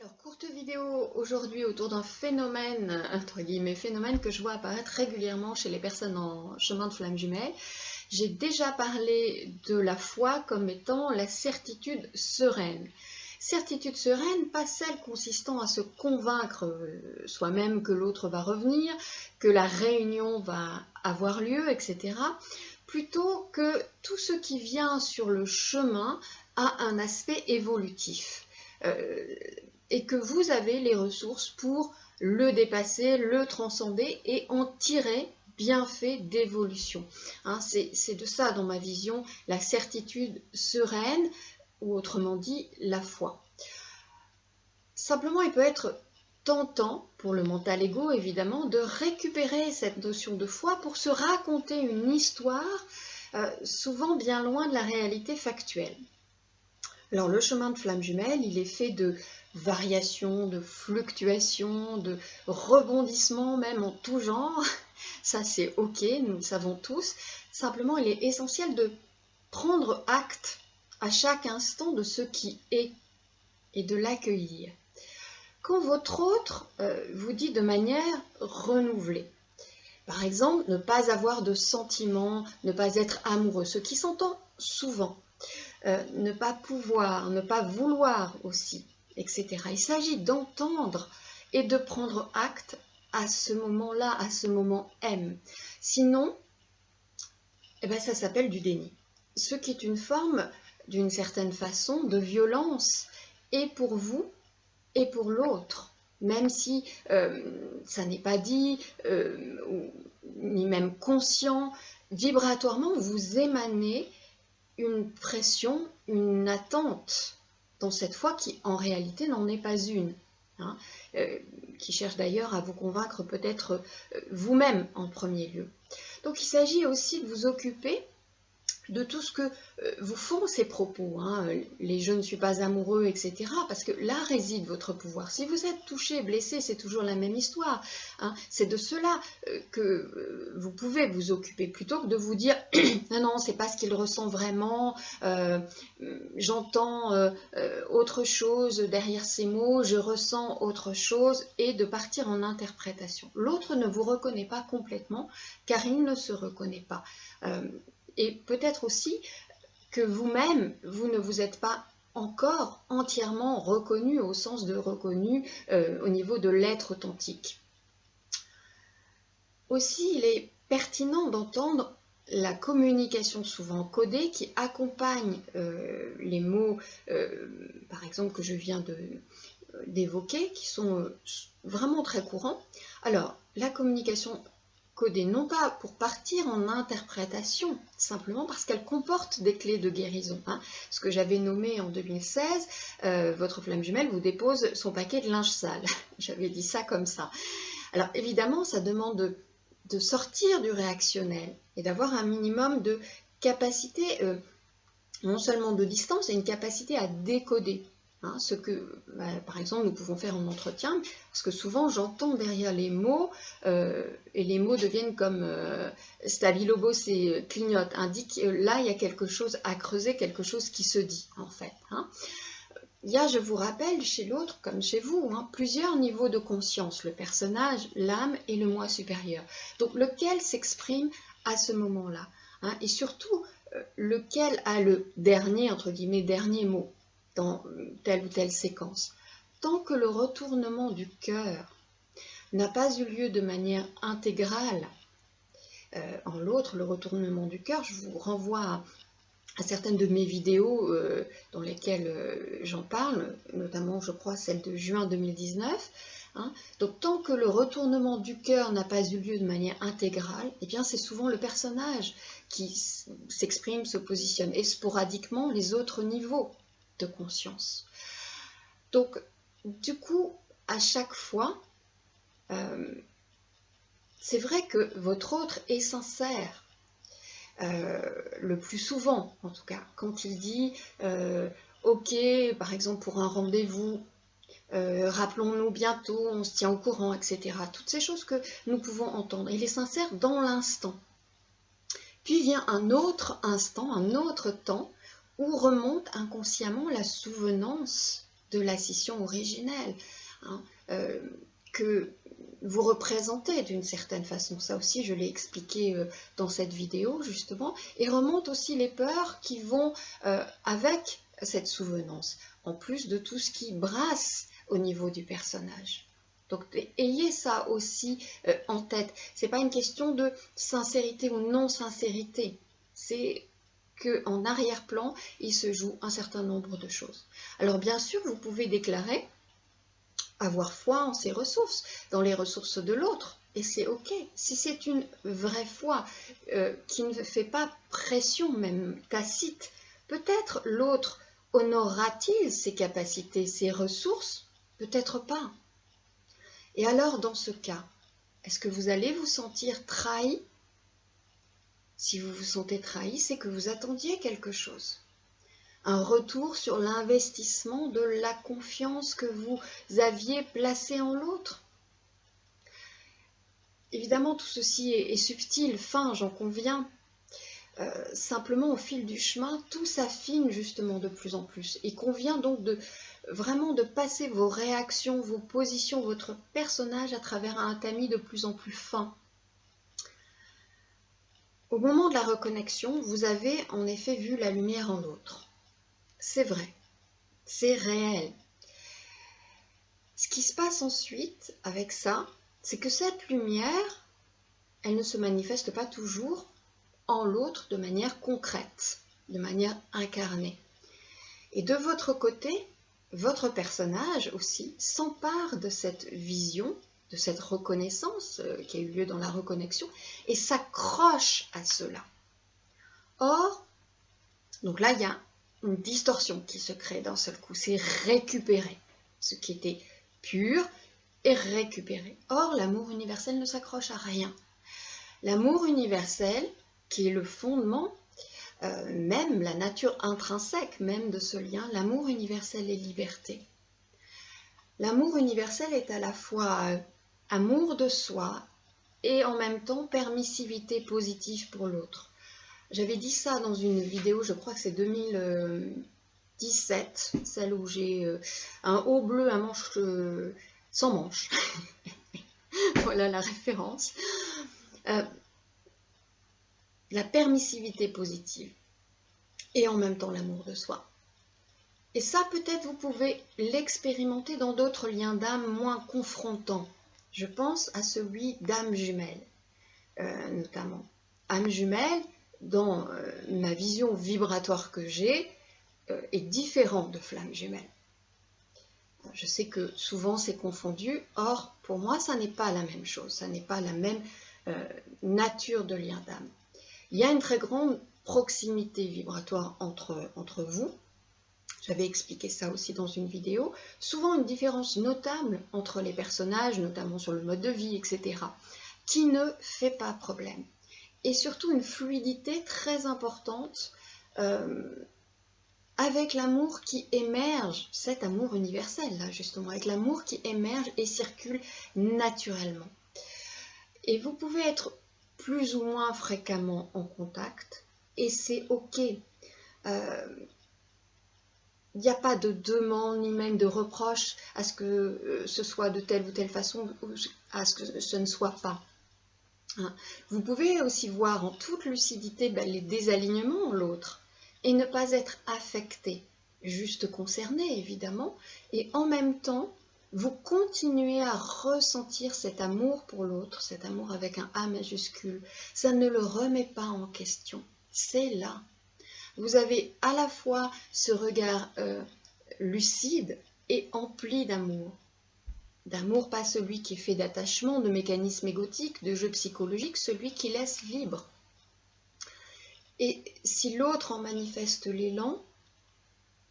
Alors, courte vidéo aujourd'hui autour d'un phénomène, entre guillemets, phénomène que je vois apparaître régulièrement chez les personnes en chemin de flamme jumelle. J'ai déjà parlé de la foi comme étant la certitude sereine. Certitude sereine, pas celle consistant à se convaincre soi-même que l'autre va revenir, que la réunion va avoir lieu, etc. Plutôt que tout ce qui vient sur le chemin a un aspect évolutif. Et que vous avez les ressources pour le dépasser, le transcender et en tirer bienfait d'évolution. C'est de ça, dans ma vision, la certitude sereine, ou autrement dit, la foi. Simplement, il peut être tentant, pour le mental égo évidemment, de récupérer cette notion de foi pour se raconter une histoire, souvent bien loin de la réalité factuelle. Alors le chemin de flamme jumelle, il est fait de variations, de fluctuations, de rebondissements même en tout genre. Ça c'est ok, nous le savons tous. Simplement, il est essentiel de prendre acte à chaque instant de ce qui est et de l'accueillir. Quand votre autre vous dit de manière renouvelée, par exemple, ne pas avoir de sentiments, ne pas être amoureux, ce qui s'entend souvent, ne pas pouvoir, ne pas vouloir aussi, etc. Il s'agit d'entendre et de prendre acte à ce moment-là, à ce moment M. Sinon, ça s'appelle du déni. Ce qui est une forme, d'une certaine façon, de violence, et pour vous, et pour l'autre. Même si ça n'est pas dit, ni même conscient, vibratoirement, vous émanez une pression, une attente dans cette foi qui en réalité n'en est pas une, qui cherche d'ailleurs à vous convaincre peut-être vous-même en premier lieu. Donc il s'agit aussi de vous occuper de tout ce que vous font ces propos, les je ne suis pas amoureux, etc. Parce que là réside votre pouvoir. Si vous êtes touché, blessé, c'est toujours la même histoire. C'est de cela que vous pouvez vous occuper, plutôt que de vous dire non, c'est pas ce qu'il ressent vraiment, j'entends autre chose derrière ces mots, je ressens autre chose, et de partir en interprétation. L'autre ne vous reconnaît pas complètement, car il ne se reconnaît pas. Et peut-être aussi que vous-même, vous ne vous êtes pas encore entièrement reconnu, au sens de reconnu au niveau de l'être authentique. Aussi, il est pertinent d'entendre la communication souvent codée qui accompagne les mots, par exemple, que je viens d'évoquer, qui sont vraiment très courants. Alors, la communication codée, non pas pour partir en interprétation, simplement parce qu'elle comporte des clés de guérison. Ce que j'avais nommé en 2016, votre flamme jumelle vous dépose son paquet de linge sale. J'avais dit ça comme ça. Alors évidemment, ça demande de sortir du réactionnel et d'avoir un minimum de capacité, non seulement de distance, et une capacité à décoder. Ce que, par exemple, nous pouvons faire en entretien, parce que souvent j'entends derrière les mots, et les mots deviennent comme stabilo et clignote, indique là il y a quelque chose à creuser, quelque chose qui se dit en fait. Il y a, je vous rappelle, chez l'autre comme chez vous, plusieurs niveaux de conscience, le personnage, l'âme et le moi supérieur. Donc lequel s'exprime à ce moment-là, et surtout lequel a le dernier, entre guillemets, dernier mot dans telle ou telle séquence. Tant que le retournement du cœur n'a pas eu lieu de manière intégrale en l'autre, le retournement du cœur, je vous renvoie à certaines de mes vidéos dans lesquelles j'en parle, notamment je crois celle de juin 2019. Donc tant que le retournement du cœur n'a pas eu lieu de manière intégrale, c'est souvent le personnage qui s'exprime, se positionne, et sporadiquement les autres niveaux de conscience. Donc, du coup, à chaque fois, c'est vrai que votre autre est sincère, le plus souvent, en tout cas, quand il dit ok, par exemple pour un rendez-vous, rappelons-nous bientôt, on se tient au courant, etc. Toutes ces choses que nous pouvons entendre. Il est sincère dans l'instant. Puis vient un autre instant, un autre temps, où remonte inconsciemment la souvenance de la scission originelle, hein, que vous représentez d'une certaine façon. Ça aussi, je l'ai expliqué dans cette vidéo, justement, et remonte aussi les peurs qui vont avec cette souvenance, en plus de tout ce qui brasse au niveau du personnage. Donc, ayez ça aussi en tête. Ce n'est pas une question de sincérité ou non-sincérité. C'est qu'en arrière-plan, il se joue un certain nombre de choses. Alors, bien sûr, vous pouvez déclarer avoir foi en ses ressources, dans les ressources de l'autre. Et c'est ok. Si c'est une vraie foi qui ne fait pas pression, même tacite, peut-être l'autre honorera-t-il ses capacités, ses ressources? Peut-être pas. Et alors, dans ce cas, est-ce que vous allez vous sentir trahi? Si vous vous sentez trahi, c'est que vous attendiez quelque chose. Un retour sur l'investissement de la confiance que vous aviez placée en l'autre. Évidemment, tout ceci est subtil, fin, j'en conviens. Simplement, au fil du chemin, tout s'affine justement de plus en plus. Il convient donc vraiment de passer vos réactions, vos positions, votre personnage à travers un tamis de plus en plus fin. Au moment de la reconnexion, vous avez en effet vu la lumière en l'autre. C'est vrai, c'est réel. Ce qui se passe ensuite avec ça, c'est que cette lumière, elle ne se manifeste pas toujours en l'autre de manière concrète, de manière incarnée. Et de votre côté, votre personnage aussi s'empare de cette vision, de cette reconnaissance qui a eu lieu dans la reconnexion, et s'accroche à cela. Or, donc là, il y a une distorsion qui se crée d'un seul coup, c'est récupérer. Ce qui était pur est récupéré. Or, l'amour universel ne s'accroche à rien. L'amour universel, qui est le fondement, même la nature intrinsèque même de ce lien, l'amour universel est liberté. L'amour universel est à la fois amour de soi et en même temps permissivité positive pour l'autre. J'avais dit ça dans une vidéo, je crois que c'est 2017, celle où j'ai un haut bleu à manches sans manches. Voilà la référence. La permissivité positive et en même temps l'amour de soi. Et ça, peut-être, vous pouvez l'expérimenter dans d'autres liens d'âme moins confrontants. Je pense à celui d'âme jumelle, notamment. Âme jumelle, dans ma vision vibratoire que j'ai, est différent de flamme jumelle. Je sais que souvent c'est confondu, or pour moi ça n'est pas la même chose, ça n'est pas la même nature de lien d'âme. Il y a une très grande proximité vibratoire entre vous, j'avais expliqué ça aussi dans une vidéo, souvent une différence notable entre les personnages, notamment sur le mode de vie, etc., qui ne fait pas problème. Et surtout une fluidité très importante avec l'amour qui émerge, cet amour universel là justement, avec l'amour qui émerge et circule naturellement. Et vous pouvez être plus ou moins fréquemment en contact et c'est ok. Il n'y a pas de demande ni même de reproche à ce que ce soit de telle ou telle façon, à ce que ce ne soit pas. Vous pouvez aussi voir en toute lucidité les désalignements en l'autre et ne pas être affecté, juste concerné évidemment, et en même temps, vous continuez à ressentir cet amour pour l'autre, cet amour avec un A majuscule. Ça ne le remet pas en question, c'est là. Vous avez à la fois ce regard lucide et empli d'amour. D'amour, pas celui qui est fait d'attachement, de mécanismes égotiques, de jeux psychologiques, celui qui laisse libre. Et si l'autre en manifeste l'élan,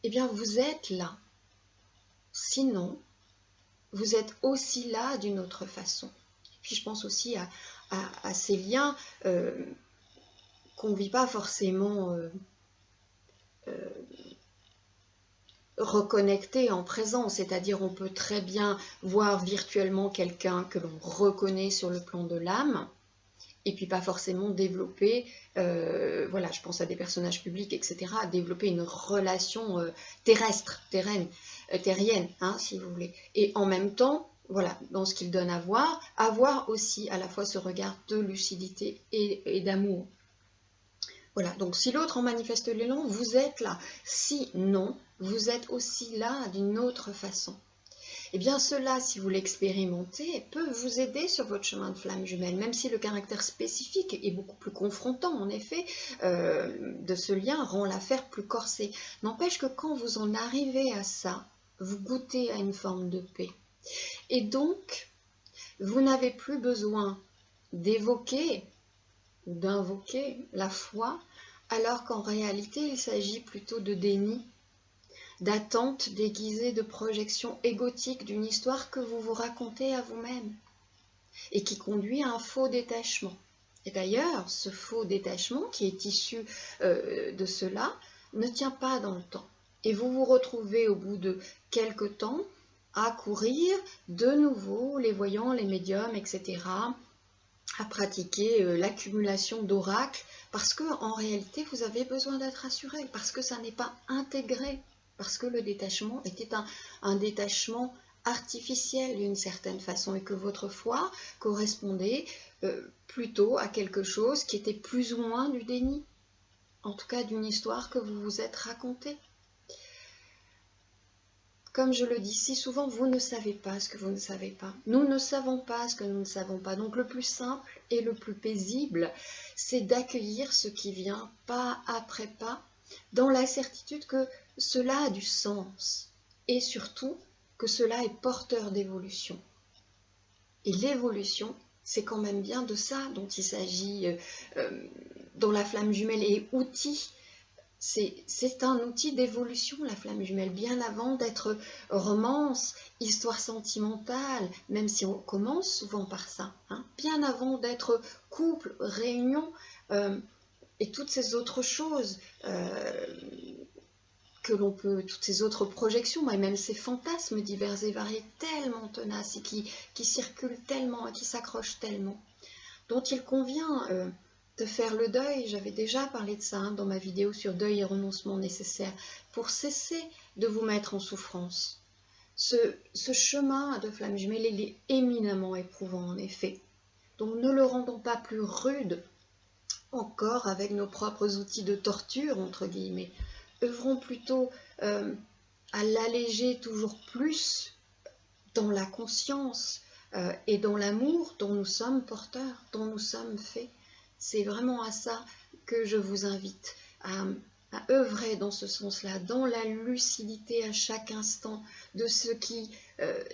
eh bien vous êtes là. Sinon, vous êtes aussi là d'une autre façon. Et puis je pense aussi à ces liens qu'on ne vit pas forcément reconnectés en présence, c'est-à-dire on peut très bien voir virtuellement quelqu'un que l'on reconnaît sur le plan de l'âme, et puis pas forcément développer, voilà, je pense à des personnages publics, etc., à développer une relation terrestre, terraine, terrienne, hein, si vous voulez. Et en même temps, voilà, dans ce qu'il donne à voir, avoir aussi à la fois ce regard de lucidité et d'amour. Voilà, donc si l'autre en manifeste l'élan, vous êtes là. Si non, vous êtes aussi là d'une autre façon. Eh bien cela, si vous l'expérimentez, peut vous aider sur votre chemin de flamme jumelle, même si le caractère spécifique est beaucoup plus confrontant, en effet, de ce lien rend l'affaire plus corsée. N'empêche que quand vous en arrivez à ça, vous goûtez à une forme de paix. Et donc, vous n'avez plus besoin d'évoquer ou d'invoquer la foi, alors qu'en réalité, il s'agit plutôt de déni, d'attente déguisée de projection égotique d'une histoire que vous vous racontez à vous-même et qui conduit à un faux détachement. Et d'ailleurs, ce faux détachement qui est issu de cela ne tient pas dans le temps. Et vous vous retrouvez au bout de quelque temps à courir de nouveau les voyants, les médiums, etc., à pratiquer l'accumulation d'oracles parce que en réalité vous avez besoin d'être rassuré, parce que ça n'est pas intégré, parce que le détachement était un détachement artificiel d'une certaine façon et que votre foi correspondait plutôt à quelque chose qui était plus ou moins du déni, en tout cas d'une histoire que vous vous êtes racontée. Comme je le dis si souvent, vous ne savez pas ce que vous ne savez pas. Nous ne savons pas ce que nous ne savons pas. Donc le plus simple et le plus paisible, c'est d'accueillir ce qui vient pas après pas, dans la certitude que cela a du sens et surtout que cela est porteur d'évolution. Et l'évolution, c'est quand même bien de ça dont il s'agit, dont la flamme jumelle est outil. C'est un outil d'évolution, la flamme jumelle, bien avant d'être romance, histoire sentimentale, même si on commence souvent par ça, hein, bien avant d'être couple, réunion, et toutes ces autres choses que l'on peut, toutes ces autres projections, et même ces fantasmes divers et variés, tellement tenaces et qui circulent tellement et qui s'accrochent tellement, dont il convient de faire le deuil. J'avais déjà parlé de ça hein, dans ma vidéo sur deuil et renoncement nécessaire pour cesser de vous mettre en souffrance. Ce chemin de flamme jumelle, il est éminemment éprouvant en effet. Donc ne le rendons pas plus rude encore avec nos propres outils de torture, entre guillemets. Œuvrons plutôt à l'alléger toujours plus dans la conscience et dans l'amour dont nous sommes porteurs, dont nous sommes faits. C'est vraiment à ça que je vous invite, à œuvrer dans ce sens-là, dans la lucidité à chaque instant de ce qui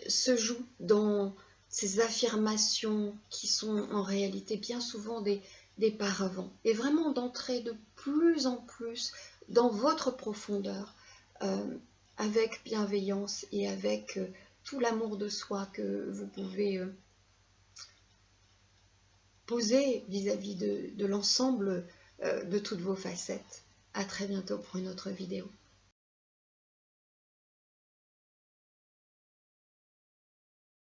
se joue dans ces affirmations qui sont en réalité bien souvent des paravents. Et vraiment d'entrer de plus en plus dans votre profondeur, avec bienveillance et avec tout l'amour de soi que vous pouvez poser vis-à-vis de l'ensemble de toutes vos facettes. À très bientôt pour une autre vidéo.